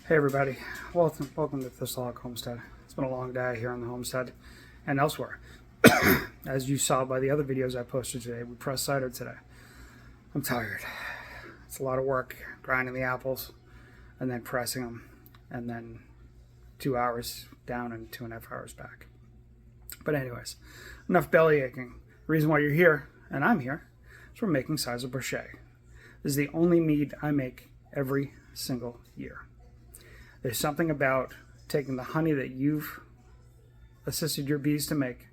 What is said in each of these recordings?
Hey everybody, welcome to Thistlehawk Homestead. It's been a long day here on the homestead and elsewhere. As you saw by the other videos I posted today, we pressed cider today. I'm tired. It's a lot of work grinding the apples and then pressing them, and then 2 hours down and 2.5 hours back. But anyways, enough belly aching. The reason why you're here and I'm here is we're making Cyser Bochet. This is the only mead I make every single year. There's something about taking the honey that you've assisted your bees to make,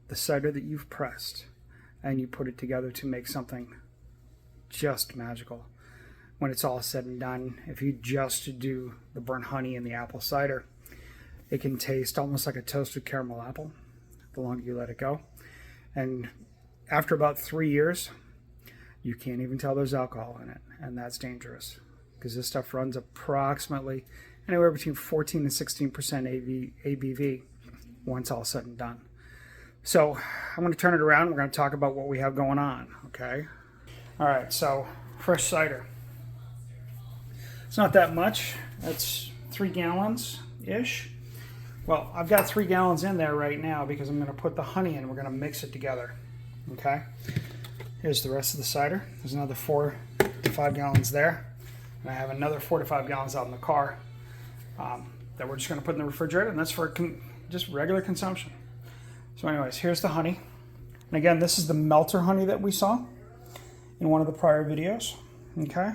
the cider that you've pressed, and you put it together to make something just magical. When it's all said and done, if you just do the burnt honey and the apple cider, it can taste almost like a toasted caramel apple the longer you let it go. And after about 3 years, you can't even tell there's alcohol in it, and that's dangerous, because this stuff runs approximately anywhere between 14 and 16% ABV once all said and done. So I'm going to turn it around. We're going to talk about what we have going on, okay? All right, so fresh cider. It's not that much. That's 3 gallons-ish. Well, I've got 3 gallons in there right now because I'm going to put the honey in. We're going to mix it together, okay? Here's the rest of the cider. There's another 4 to 5 gallons there. And I have another 4 to 5 gallons out in the car that we're just going to put in the refrigerator, and that's for just regular consumption. So anyways, here's the honey. And again, this is the melter honey that we saw in one of the prior videos. Okay,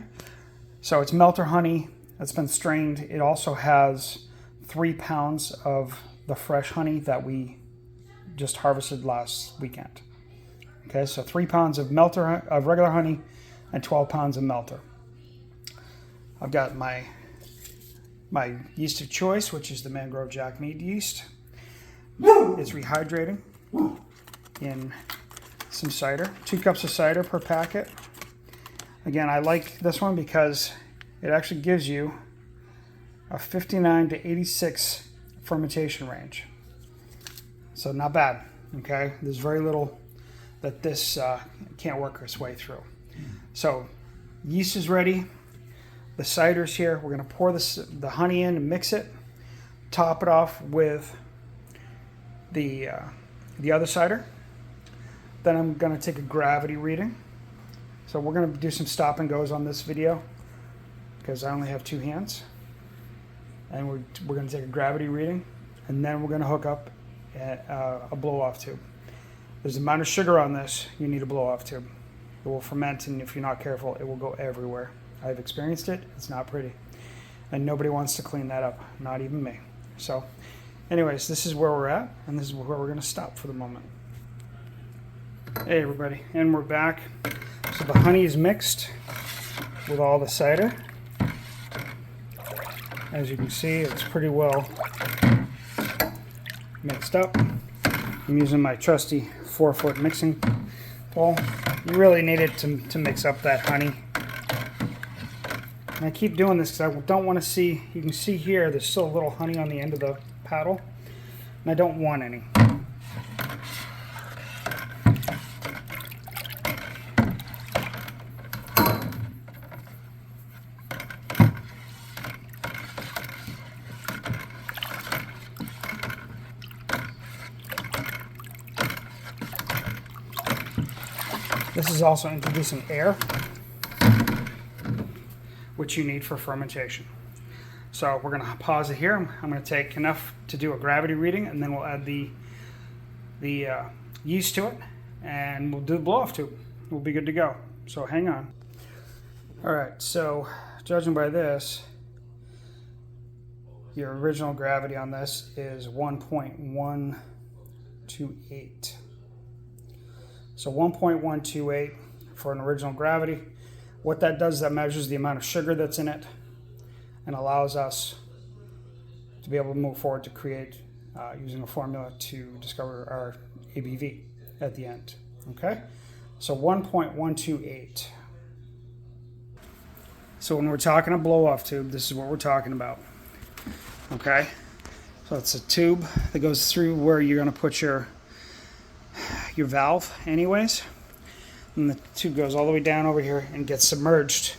so it's melter honey that's been strained. It also has 3 pounds of the fresh honey that we just harvested last weekend. Okay, so 3 pounds of regular honey and 12 pounds of melter. I've got my yeast of choice, which is the Mangrove Jack Mead yeast. It's rehydrating in some cider. 2 cups of cider per packet. Again, I like this one because it actually gives you a 59 to 86 fermentation range. So not bad, okay? There's very little that this can't work its way through. So yeast is ready. The cider's here. We're going to pour the honey in and mix it. Top it off with the other cider. Then I'm going to take a gravity reading. So we're going to do some stop and goes on this video because I only have 2 hands. And we're going to take a gravity reading, and then we're going to hook up a blow-off tube. There's the amount of sugar on this, you need a blow-off tube. It will ferment, and if you're not careful, it will go everywhere. I've experienced it. It's not pretty. And nobody wants to clean that up, not even me. So anyways, this is where we're at, and this is where we're going to stop for the moment. Hey everybody, and we're back. So the honey is mixed with all the cider. As you can see, it's pretty well mixed up. I'm using my trusty 4-foot mixing bowl. You really need it to mix up that honey. And I keep doing this because I don't want to see, you can see here, there's still a little honey on the end of the paddle, and I don't want any. This is also introducing air, which you need for fermentation. So we're going to pause it here. I'm going to take enough to do a gravity reading, and then we'll add the yeast to it, and we'll do the blow-off tube. We'll be good to go. So hang on. All right, so judging by this, your original gravity on this is 1.128. So 1.128 for an original gravity. What that does is that measures the amount of sugar that's in it and allows us to be able to move forward to create using a formula to discover our ABV at the end. Okay, so 1.128. So when we're talking a blow-off tube, this is what we're talking about. Okay, so it's a tube that goes through where you're going to put your valve anyways, and the tube goes all the way down over here and gets submerged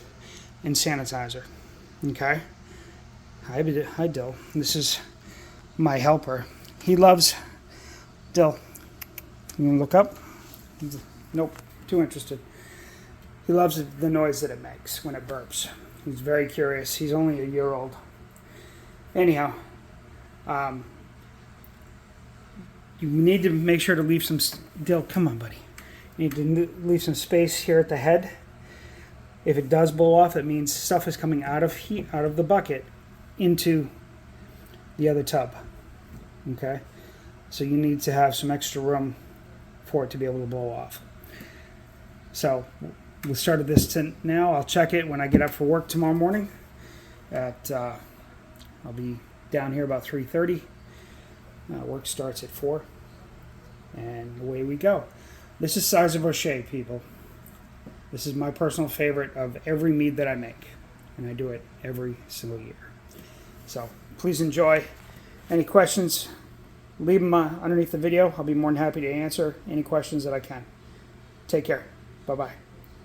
in sanitizer. Okay, Hi, Dill. This is my helper. He loves Dill. You want to look up? Nope, too interested. He loves the noise that it makes when it burps. He's very curious. He's only a year old. Anyhow, you need to make sure to leave some... Dill, come on, buddy. You need to leave some space here at the head. If it does blow off, it means stuff is coming out of the bucket into the other tub. Okay? So you need to have some extra room for it to be able to blow off. So we started this now. I'll check it when I get up for work tomorrow morning. I'll be down here about 3:30. Work starts at 4. And away we go. This is Cyser Bochet, people. This is my personal favorite of every mead that I make. And I do it every single year. So please enjoy. Any questions, leave them underneath the video. I'll be more than happy to answer any questions that I can. Take care. Bye-bye.